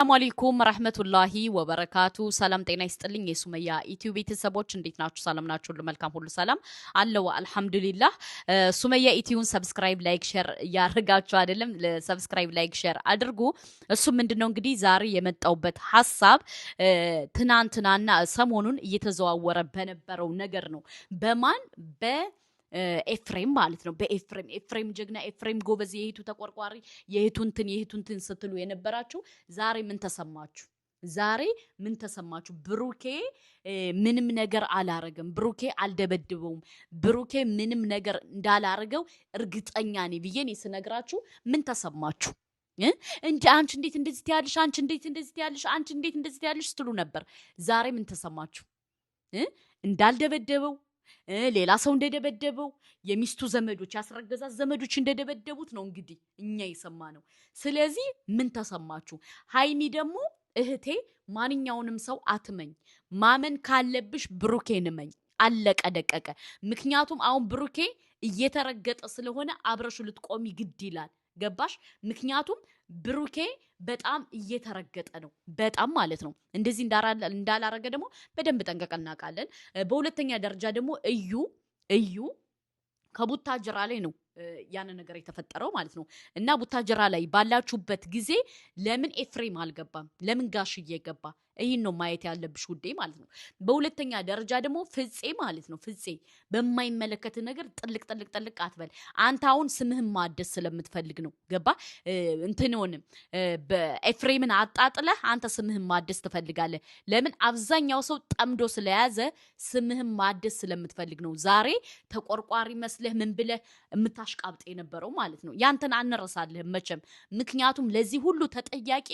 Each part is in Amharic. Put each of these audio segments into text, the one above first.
ሰላም አለይኩም ረህመቱላሂ ወበረካቱ። ሰላም ጤና ይስጥልኝ የሱመያ ኢትዮ ቤተሰቦች እንዴት ናችሁ? ሰላም ናችሁ? ሁሉ መልካም ሁሉ ሰላም አለው አልሐምዱሊላህ። ሱመያ ኢትዮን ሰብስክራይብ ላይክ ሼር ያርጋችሁ አይደለም ሰብስክራይብ ላይክ ሼር አድርጉ። እሱ ምንድነው እንግዲህ ዛሬ የመጣውበት ሐሳብ ትናንትናና ሰሞኑን እየተዘዋወረ በነበረው ነገር ነው። በማን ኤፍሬም ማለት ነው። በኤፍሬም ጀግና ኤፍሬም ጎበዝ የሄቱ ተቆርቋሪ የሄቱንትን ስትሉ የነበራችሁ ዛሬ ምን ተሰማችሁ? ዛሬ ምን ተሰማችሁ? ብሩኬ ምንም ነገር አላረገም። ብሩኬ አልደበድበውም። ብሩኬ ምንም ነገር እንዳላረገው እርግጠኛ ነኝ ብዬ እኔ ስነግራችሁ ምን ተሰማችሁ? እንጂ አንቺ እንዴት እንደዚህ ትያለሽ? አንቺ እንዴት እንደዚህ ትያለሽ? አንቺ እንዴት እንደዚህ ትያለሽ ስትሉ ነበር። ዛሬ ምን ተሰማችሁ? እንዳልደበደበው ሌላ ሰው እንደደበደበው የሚስቱ ዘመዶች ያስረገዛት ዘመዶች እንደደበደቡት ነው እንግዲህ እኛ የሰማነው። ስለዚህ ምን ተሰማችሁ? ሃይሚ ደግሞ እህቴ ማንኛውንም ሰው አትመኝ፣ ማመን ካለብሽ ብሩኬን እመኝ። አለቀ ደቀቀ። ምክንያቱም አሁን ብሩኬ እየተረገጠ ስለሆነ አብረሹ ልትቆሚ ግድ ይላል። ገባሽ? ምክንያቱም ብሩኬ በጣም እየተረገጠ ነው። በጣም ማለት ነው። እንደዚህ እንዳላረገ ደግሞ በደንብ ጠንቀቀን እናውቃለን። በሁለተኛ ደረጃ ደግሞ እዩ ከቡታጅራ ላይ ነው ያን ነገር የተፈጠረው ማለት ነው። እና ቡታጅራ ላይ ባላችሁበት ጊዜ ለምን ኤፍሬም አልገባም? ለምን ጋሽዬ ገባ? ይህን ነው ማየት ያለብሽ ውዴ ማለት ነው። በሁለተኛ ደረጃ ደግሞ ፍፄ ማለት ነው። ፍፄ በማይመለከት ነገር ጥልቅ አትበል። አንተ አሁን ስምህን ማደስ ስለምትፈልግ ነው። ገባ? እንትንሆንም በኤፍሬምን አጣጥለህ አንተ ስምህን ማደስ ትፈልጋለህ። ለምን? አብዛኛው ሰው ጠምዶ ስለያዘ ስምህን ማደስ ስለምትፈልግ ነው። ዛሬ ተቆርቋሪ መስለህ ምን ብለህ የምታሽቃብጥ የነበረው ማለት ነው። ያንተን አንረሳልህም መቼም። ምክንያቱም ለዚህ ሁሉ ተጠያቂ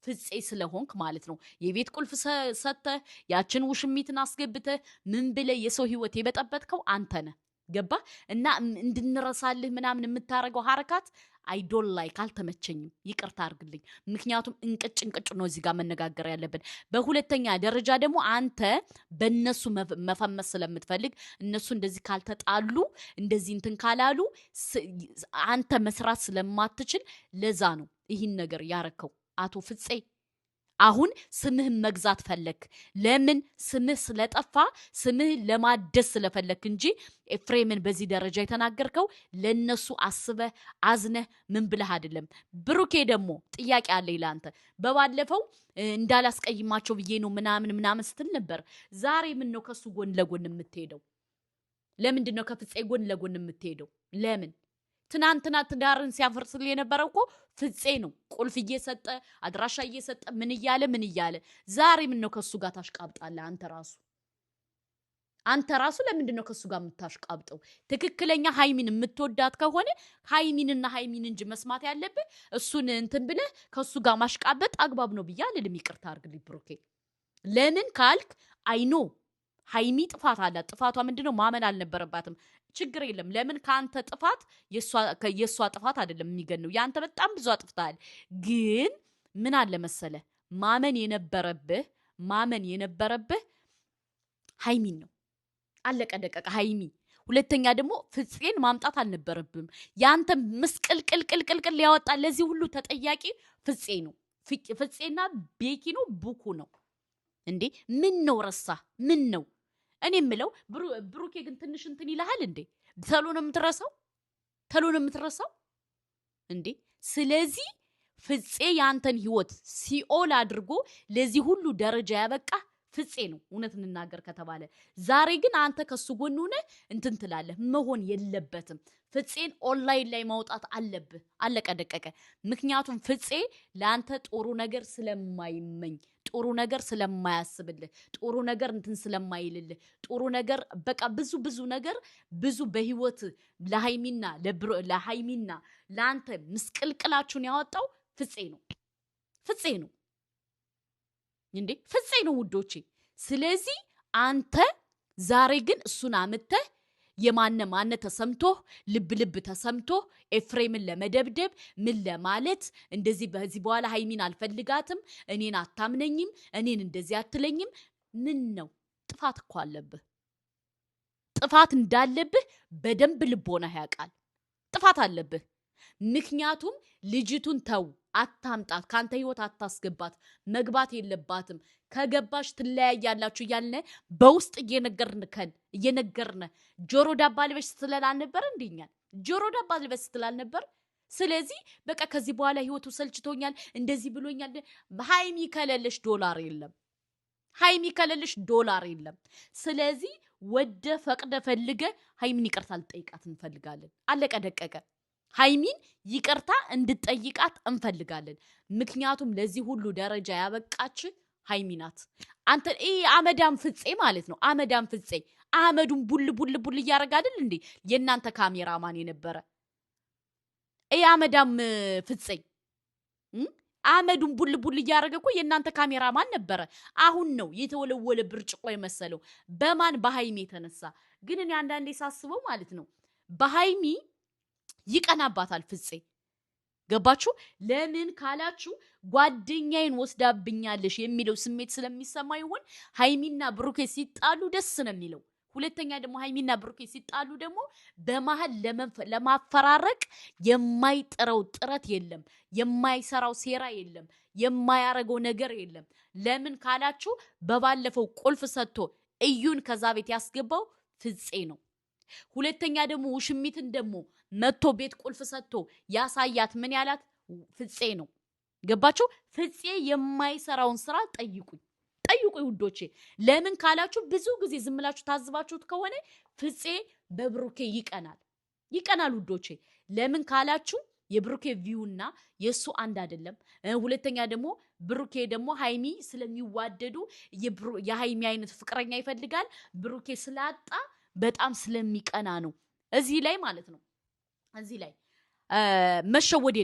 ፍፄ ስለሆንክ ማለት ነው። የቤት ቁልፍ ሰጥተህ ያችን ውሽሚትን አስገብተህ ምን ብለህ የሰው ህይወት የበጠበጥከው አንተ ነህ። ገባ? እና እንድንረሳልህ ምናምን የምታረገው ሐረካት አይዶል ላይ ካልተመቸኝም ይቅርታ አድርግልኝ። ምክንያቱም እንቅጭ ነው እዚህ ጋር መነጋገር ያለብን። በሁለተኛ ደረጃ ደግሞ አንተ በእነሱ መፈመስ ስለምትፈልግ እነሱ እንደዚህ ካልተጣሉ እንደዚህ እንትን ካላሉ አንተ መስራት ስለማትችል ለዛ ነው ይህን ነገር ያረከው። አቶ ፍፄ አሁን ስምህን መግዛት ፈለክ። ለምን? ስምህ ስለጠፋ ስምህን ለማደስ ስለፈለክ እንጂ ኤፍሬምን በዚህ ደረጃ የተናገርከው ለነሱ አስበህ አዝነህ ምን ብለህ አይደለም። ብሩኬ ደግሞ ጥያቄ አለ ይላንተ። በባለፈው እንዳላስቀይማቸው ብዬ ነው ምናምን ስትል ነበር። ዛሬ ምን ነው ከሱ ጎን ለጎን የምትሄደው? ለምንድን ነው ከፍፄ ጎን ለጎን የምትሄደው? ለምን? ትናንትና ትዳርን ሲያፈርስልህ የነበረው እኮ ፍፄ ነው። ቁልፍ እየሰጠ አድራሻ እየሰጠ ምን እያለ ዛሬ ምን ነው ከሱ ጋር ታሽቃብጣለህ? አንተ ራሱ ለምንድን ነው ከሱ ጋር የምታሽቃብጠው? ትክክለኛ ሃይሚን የምትወዳት ከሆነ ሃይሚን እንጂ መስማት ያለብህ እሱን እንትን ብለህ ከሱ ጋር ማሽቃበጥ አግባብ ነው ብዬ አልልም። ይቅርታ አድርግልኝ ብሩኬ። ለምን ካልክ አይኖ ሃይሚ ጥፋት አላት። ጥፋቷ ምንድነው? ማመን አልነበረባትም። ችግር የለም። ለምን ካንተ ጥፋት የሷ ጥፋት አይደለም የሚገነው። ያንተ በጣም ብዙ አጥፍታል። ግን ምን አለ መሰለ ማመን የነበረብህ ሃይሚን ነው። አለቀ ደቀቀ ሃይሚ። ሁለተኛ ደግሞ ፍፄን ማምጣት አልነበረብም። ያንተ ምስቅልቅልቅልቅል ያወጣ ለዚህ ሁሉ ተጠያቂ ፍፄ ነው። ፍፄና ቤኪ ነው ቡኩ ነው እንዴ። ምን ነው ረሳ? ምን ነው? እኔ የምለው ብሩኬ ግን ትንሽ እንትን ይልሃል እንዴ? ተሎ ነው የምትረሳው እንዴ? ስለዚህ ፍፄ ያንተን ህይወት ሲኦል አድርጎ ለዚህ ሁሉ ደረጃ ያበቃ ፍፄ ነው። እውነት እንናገር ከተባለ ዛሬ ግን አንተ ከሱ ጎን ሆነ እንትን ትላለህ። መሆን የለበትም። ፍፄን ኦንላይን ላይ ማውጣት አለብህ። አለቀ ደቀቀ። ምክንያቱም ፍፄ ለአንተ ጥሩ ነገር ስለማይመኝ፣ ጥሩ ነገር ስለማያስብልህ፣ ጥሩ ነገር እንትን ስለማይልልህ፣ ጥሩ ነገር በቃ ብዙ ነገር ብዙ በህይወት ለሃይሚና ለአንተ ምስቅልቅላችሁን ያወጣው ፍፄ ነው እንዴ። ፍፄ ነው ውዶቼ። ስለዚህ አንተ ዛሬ ግን እሱን አምተህ የማነ ተሰምቶህ ልብ ተሰምቶህ ኤፍሬምን ለመደብደብ ምን ለማለት እንደዚህ በዚህ በኋላ ሃይሚን አልፈልጋትም፣ እኔን አታምነኝም፣ እኔን እንደዚህ አትለኝም። ምን ነው? ጥፋት እኮ አለብህ። ጥፋት እንዳለብህ በደንብ ልቦና ያውቃል። ጥፋት አለብህ። ምክንያቱም ልጅቱን ተው አታምጣት፣ ካንተ ህይወት አታስገባት፣ መግባት የለባትም፣ ከገባሽ ትለያያላችሁ እያልን በውስጥ እየነገርነ ጆሮ ዳባ ልበሽ ስትለል አልነበር? እንደኛል ጆሮ ዳባ ልበሽ ስትል አልነበር? ስለዚህ በቃ ከዚህ በኋላ ህይወቱ ሰልችቶኛል፣ እንደዚህ ብሎኛል። ሃይሚ ከሌለሽ ዶላር የለም፣ ሃይሚ ከሌለሽ ዶላር የለም። ስለዚህ ወደ ፈቅደ ፈልገ ሃይሚን ይቅርታ ልጠይቃት እንፈልጋለን። አለቀ ደቀቀ። ሃይሚን ይቅርታ እንድጠይቃት እንፈልጋለን። ምክንያቱም ለዚህ ሁሉ ደረጃ ያበቃች ሃይሚ ናት። አንተ አመዳም ፍፄ ማለት ነው። አመዳም ፍፄ አመዱን ቡል እያደረገ አይደል እንዴ የእናንተ ካሜራማን የነበረ አመዳም ፍፄ አመዱን ቡል እያደረገ እኮ የእናንተ ካሜራማን ነበረ። አሁን ነው የተወለወለ ብርጭቆ የመሰለው በማን በሃይሚ የተነሳ። ግን እኔ አንዳንዴ ሳስበው ማለት ነው በሃይሚ ይቀናባታል ፍፄ። ገባችሁ? ለምን ካላችሁ ጓደኛዬን ወስዳብኛለሽ የሚለው ስሜት ስለሚሰማ ይሆን? ሃይሚና ብሩኬ ሲጣሉ ደስ ነው የሚለው። ሁለተኛ ደግሞ ሃይሚና ብሩኬ ሲጣሉ ደግሞ በመሃል ለማፈራረቅ የማይጥረው ጥረት የለም፣ የማይሰራው ሴራ የለም፣ የማያረገው ነገር የለም። ለምን ካላችሁ በባለፈው ቁልፍ ሰጥቶ እዩን ከዛ ቤት ያስገባው ፍፄ ነው። ሁለተኛ ደግሞ ውሽሚትን ደግሞ መጥቶ ቤት ቁልፍ ሰጥቶ ያሳያት ምን ያላት ፍፄ ነው። ገባችሁ? ፍፄ የማይሰራውን ስራ ጠይቁኝ ውዶቼ። ለምን ካላችሁ ብዙ ጊዜ ዝምላችሁ ታዝባችሁት ከሆነ ፍፄ በብሩኬ ይቀናል ውዶቼ። ለምን ካላችሁ የብሩኬ ቪውና የሱ አንድ አይደለም። ሁለተኛ ደግሞ ብሩኬ ደግሞ ሃይሚ ስለሚዋደዱ የሃይሚ አይነት ፍቅረኛ ይፈልጋል። ብሩኬ ስላጣ በጣም ስለሚቀና ነው። እዚህ ላይ ማለት ነው እዚህ ላይ መሸወድ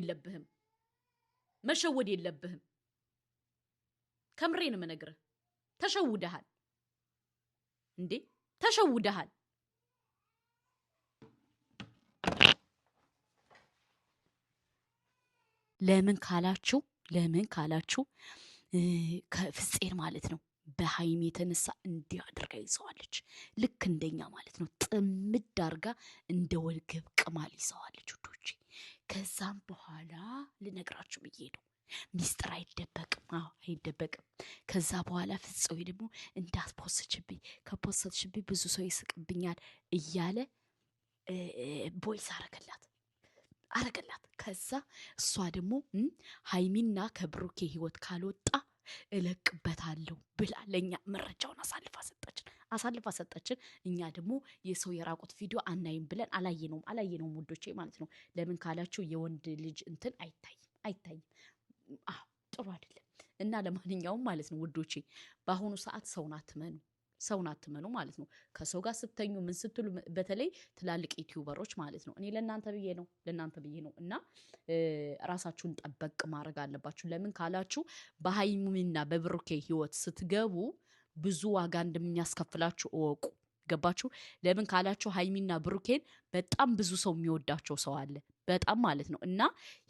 የለብህም። ከምሬን የምነግርህ ተሸውደሃል እንዴ ተሸውደሃል። ለምን ካላችሁ ከፍፄን ማለት ነው በሃይሚ የተነሳ እንዲህ አድርጋ ይዘዋለች። ልክ እንደኛ ማለት ነው ጥምድ አድርጋ እንደ ወልገብ ቅማል ይዘዋለች ውዶቼ። ከዛም በኋላ ልነግራችሁ ብዬ ነው ሚስጥር አይደበቅም። ከዛ በኋላ ፍፄ ደግሞ እንዳትፖስችብኝ፣ ከፖስትሽብኝ ብዙ ሰው ይስቅብኛል እያለ ቦይስ አረገላት። ከዛ እሷ ደግሞ ሃይሚና ከብሩኬ ህይወት ካልወጣ እለቅበታለሁ ብላ ለኛ መረጃውን አሳልፋ ሰጠችን። እኛ ደግሞ የሰው የራቁት ቪዲዮ አናይም ብለን አላየነውም ውዶቼ ማለት ነው። ለምን ካላችሁ የወንድ ልጅ እንትን አይታይም። ጥሩ አይደለም። እና ለማንኛውም ማለት ነው ውዶቼ በአሁኑ ሰዓት ሰውን አትመኑ ማለት ነው። ከሰው ጋር ስትተኙ ምን ስትሉ በተለይ ትላልቅ ዩቲዩበሮች ማለት ነው። እኔ ለእናንተ ብዬ ነው እና ራሳችሁን ጠበቅ ማድረግ አለባችሁ። ለምን ካላችሁ በሃይሚና በብሩኬ ህይወት ስትገቡ ብዙ ዋጋ እንደሚያስከፍላችሁ እወቁ። ገባችሁ? ለምን ካላችሁ ሃይሚና ብሩኬን በጣም ብዙ ሰው የሚወዳቸው ሰው አለ፣ በጣም ማለት ነው። እና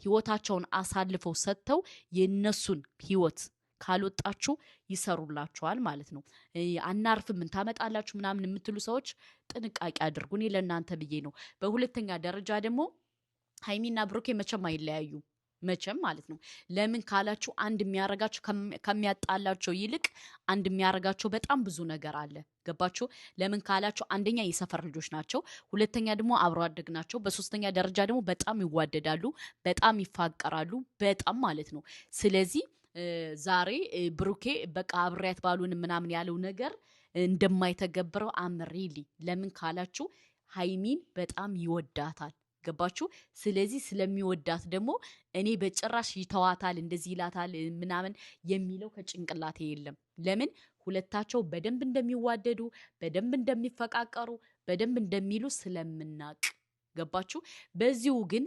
ህይወታቸውን አሳልፈው ሰጥተው የነሱን ህይወት ካልወጣችሁ ይሰሩላችኋል ማለት ነው። አናርፍም ታመጣላችሁ ምናምን የምትሉ ሰዎች ጥንቃቄ አድርጉ። እኔ ለእናንተ ብዬ ነው። በሁለተኛ ደረጃ ደግሞ ሃይሚና ብሩኬ መቼም አይለያዩ ማለት ነው። ለምን ካላችሁ አንድ የሚያረጋችሁ ከሚያጣላቸው ይልቅ አንድ የሚያረጋቸው በጣም ብዙ ነገር አለ። ገባችሁ? ለምን ካላችሁ አንደኛ የሰፈር ልጆች ናቸው፣ ሁለተኛ ደግሞ አብሮ አደግ ናቸው፣ በሶስተኛ ደረጃ ደግሞ በጣም ይዋደዳሉ፣ በጣም ይፋቀራሉ፣ በጣም ማለት ነው። ስለዚህ ዛሬ ብሩኬ በቃ አብሬያት ባሉን ምናምን ያለው ነገር እንደማይተገብረው አምሪሊ። ለምን ካላችሁ ሃይሚን በጣም ይወዳታል። ገባችሁ? ስለዚህ ስለሚወዳት ደግሞ እኔ በጭራሽ ይተዋታል እንደዚህ ይላታል ምናምን የሚለው ከጭንቅላቴ የለም። ለምን ሁለታቸው በደንብ እንደሚዋደዱ፣ በደንብ እንደሚፈቃቀሩ፣ በደንብ እንደሚሉ ስለምናቅ። ገባችሁ? በዚሁ ግን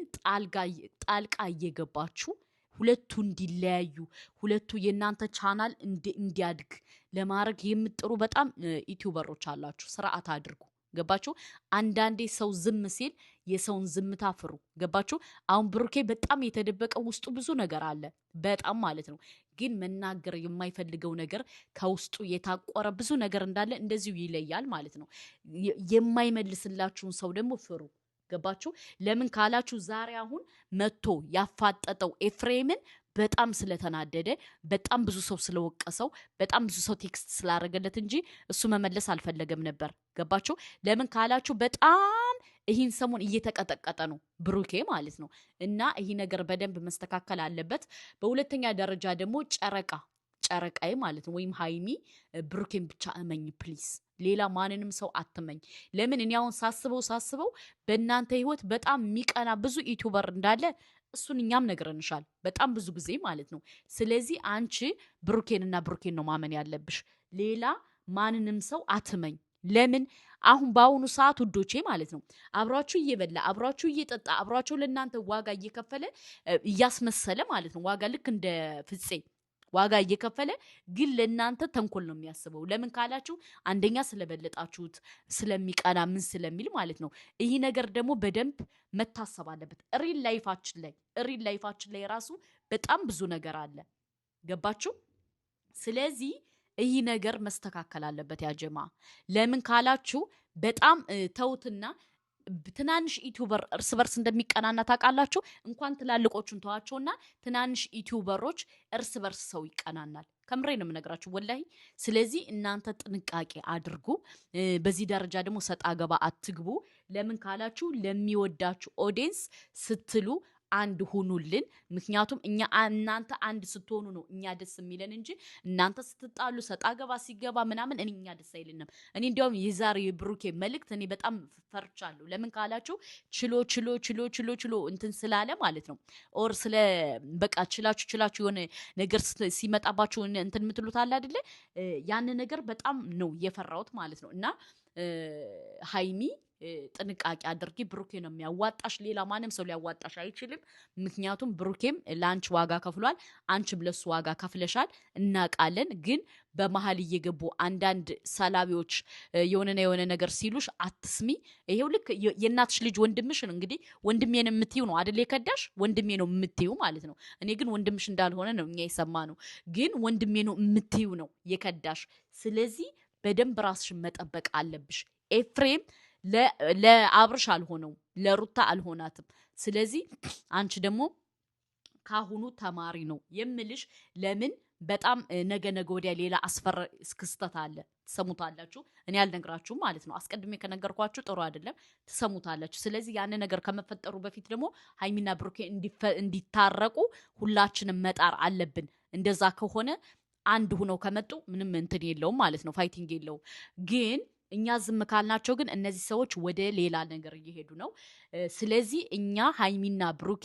ጣልቃ እየገባችሁ ሁለቱ እንዲለያዩ፣ ሁለቱ የእናንተ ቻናል እንዲያድግ ለማድረግ የምጥሩ በጣም ዩቲዩበሮች አላችሁ። ስርዓት አድርጉ። ገባችሁ? አንዳንዴ ሰው ዝም ሲል የሰውን ዝምታ ፍሩ። ገባችሁ? አሁን ብሩኬ በጣም የተደበቀ ውስጡ ብዙ ነገር አለ፣ በጣም ማለት ነው። ግን መናገር የማይፈልገው ነገር ከውስጡ የታቆረ ብዙ ነገር እንዳለ እንደዚሁ ይለያል ማለት ነው። የማይመልስላችሁን ሰው ደግሞ ፍሩ። ገባችሁ? ለምን ካላችሁ ዛሬ አሁን መጥቶ ያፋጠጠው ኤፍሬምን በጣም ስለተናደደ በጣም ብዙ ሰው ስለወቀሰው በጣም ብዙ ሰው ቴክስት ስላደረገለት እንጂ እሱ መመለስ አልፈለገም ነበር። ገባችሁ? ለምን ካላችሁ በጣም ይህን ሰሞን እየተቀጠቀጠ ነው ብሩኬ ማለት ነው። እና ይህ ነገር በደንብ መስተካከል አለበት። በሁለተኛ ደረጃ ደግሞ ጨረቃዬ ማለት ነው ወይም ሃይሚ ብሩኬን ብቻ እመኝ ፕሊስ። ሌላ ማንንም ሰው አትመኝ። ለምን እኔ አሁን ሳስበው በእናንተ ህይወት በጣም የሚቀና ብዙ ዩቲዩበር እንዳለ እሱን እኛም ነግረንሻል በጣም ብዙ ጊዜ ማለት ነው። ስለዚህ አንቺ ብሩኬን ነው ማመን ያለብሽ። ሌላ ማንንም ሰው አትመኝ። ለምን አሁን በአሁኑ ሰዓት ውዶቼ ማለት ነው አብሯችሁ እየበላ አብሯችሁ እየጠጣ አብሯችሁ ለእናንተ ዋጋ እየከፈለ እያስመሰለ ማለት ነው ዋጋ ልክ እንደ ፍፄ ዋጋ እየከፈለ ግን ለእናንተ ተንኮል ነው የሚያስበው። ለምን ካላችሁ አንደኛ ስለበለጣችሁት ስለሚቀና ምን ስለሚል ማለት ነው። ይህ ነገር ደግሞ በደንብ መታሰብ አለበት። ሪል ላይፋችን ላይ ራሱ በጣም ብዙ ነገር አለ። ገባችሁ? ስለዚህ ይህ ነገር መስተካከል አለበት ያጀማ። ለምን ካላችሁ በጣም ተውትና ትናንሽ ዩቲዩበር እርስ በርስ እንደሚቀናና ታውቃላችሁ። እንኳን ትላልቆቹን ተዋቸውና ትናንሽ ዩቲዩበሮች እርስ በርስ ሰው ይቀናናል። ከምሬ ነው የምነግራችሁ ወላሂ። ስለዚህ እናንተ ጥንቃቄ አድርጉ። በዚህ ደረጃ ደግሞ ሰጣ ገባ አትግቡ። ለምን ካላችሁ ለሚወዳችሁ ኦዲየንስ ስትሉ አንድ ሁኑልን። ምክንያቱም እናንተ አንድ ስትሆኑ ነው እኛ ደስ የሚለን እንጂ እናንተ ስትጣሉ ሰጣ ገባ ሲገባ ምናምን እኛ ደስ አይልንም። እኔ እንዲያውም የዛሬ የብሩኬ መልእክት እኔ በጣም ፈርቻለሁ። ለምን ካላችሁ ችሎ እንትን ስላለ ማለት ነው። ኦር ስለ በቃ ችላችሁ የሆነ ነገር ሲመጣባችሁ እንትን የምትሉት አለ አይደለ? ያን ነገር በጣም ነው የፈራሁት ማለት ነው። እና ሃይሚ ጥንቃቄ አድርጊ። ብሩኬ ነው የሚያዋጣሽ፣ ሌላ ማንም ሰው ሊያዋጣሽ አይችልም። ምክንያቱም ብሩኬም ለአንቺ ዋጋ ከፍሏል፣ አንቺም ለሱ ዋጋ ከፍለሻል፣ እናውቃለን። ግን በመሀል እየገቡ አንዳንድ ሰላቢዎች የሆነ ነገር ሲሉሽ አትስሚ። ይሄው ልክ የእናትሽ ልጅ ወንድምሽን እንግዲህ ወንድሜን የምትይው ነው አይደል? የከዳሽ ወንድሜ ነው የምትይው ማለት ነው። እኔ ግን ወንድምሽ እንዳልሆነ ነው እኛ የሰማነው፣ ግን ወንድሜ ነው የምትይው ነው የከዳሽ። ስለዚህ በደንብ ራስሽን መጠበቅ አለብሽ። ኤፍሬም ለአብርሽ አልሆነው ለሩታ አልሆናትም። ስለዚህ አንቺ ደግሞ ካሁኑ ተማሪ ነው የምልሽ። ለምን በጣም ነገ ወዲያ ሌላ አስፈራ ክስተት አለ፣ ትሰሙታላችሁ። እኔ አልነግራችሁም ማለት ነው። አስቀድሜ ከነገርኳችሁ ጥሩ አይደለም፣ ትሰሙታላችሁ። ስለዚህ ያን ነገር ከመፈጠሩ በፊት ደግሞ ሃይሚና ብሩኬ እንዲታረቁ ሁላችንም መጣር አለብን። እንደዛ ከሆነ አንድ ሁነው ከመጡ ምንም እንትን የለውም ማለት ነው፣ ፋይቲንግ የለውም። ግን እኛ ዝም ካልናቸው ግን እነዚህ ሰዎች ወደ ሌላ ነገር እየሄዱ ነው። ስለዚህ እኛ ሃይሚና ብሩኬ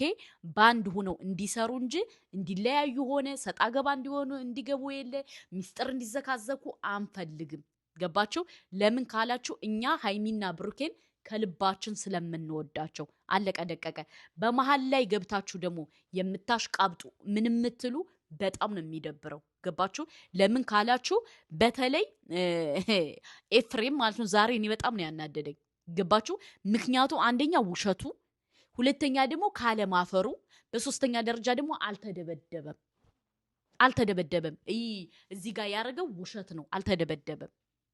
ባንድ ሆነው እንዲሰሩ እንጂ እንዲለያዩ ሆነ ሰጣ ገባ እንዲሆኑ እንዲገቡ የለ ሚስጥር እንዲዘካዘኩ አንፈልግም። ገባችሁ? ለምን ካላችሁ እኛ ሃይሚና ብሩኬን ከልባችን ስለምንወዳቸው አለቀ ደቀቀ። በመሀል ላይ ገብታችሁ ደግሞ የምታሽቃብጡ ምን የምትሉ በጣም ነው የሚደብረው። ገባችሁ? ለምን ካላችሁ በተለይ ኤፍሬም ማለት ነው ዛሬ እኔ በጣም ነው ያናደደኝ። ገባችሁ? ምክንያቱ አንደኛ ውሸቱ፣ ሁለተኛ ደግሞ ካለማፈሩ፣ በሶስተኛ ደረጃ ደግሞ አልተደበደበም። እዚህ ጋር ያደረገው ውሸት ነው፣ አልተደበደበም።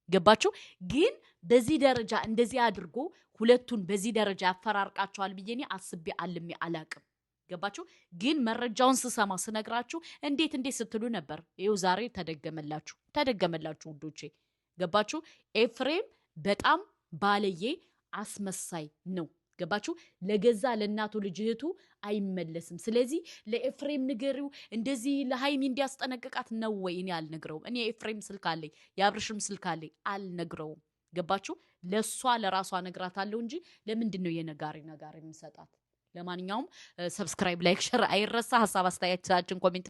ገባችሁ? ግን በዚህ ደረጃ እንደዚህ አድርጎ ሁለቱን በዚህ ደረጃ ያፈራርቃቸዋል ብዬ እኔ አስቤ አልሜ አላቅም። ገባችሁ? ግን መረጃውን ስነግራችሁ እንዴት ስትሉ ነበር። ይኸው ዛሬ ተደገመላችሁ ውዶቼ። ገባችሁ? ኤፍሬም በጣም ባለዬ አስመሳይ ነው። ገባችሁ? ለገዛ ለእናቱ ልጅ እህቱ አይመለስም። ስለዚህ ለኤፍሬም ንገሪው እንደዚህ ለሃይሚ እንዲያስጠነቅቃት ነው ወይ? እኔ አልነግረውም። እኔ የኤፍሬም ስልክ አለኝ፣ የአብርሽም ስልክ አለኝ፣ አልነግረውም። ገባችሁ? ለሷ ለራሷ ነግራታለሁ እንጂ ለምንድን ነው የነጋሪ የምሰጣት? ለማንኛውም ሰብስክራይብ፣ ላይክ፣ ሸር አይረሳ። ሀሳብ አስተያየታችን ኮሜንት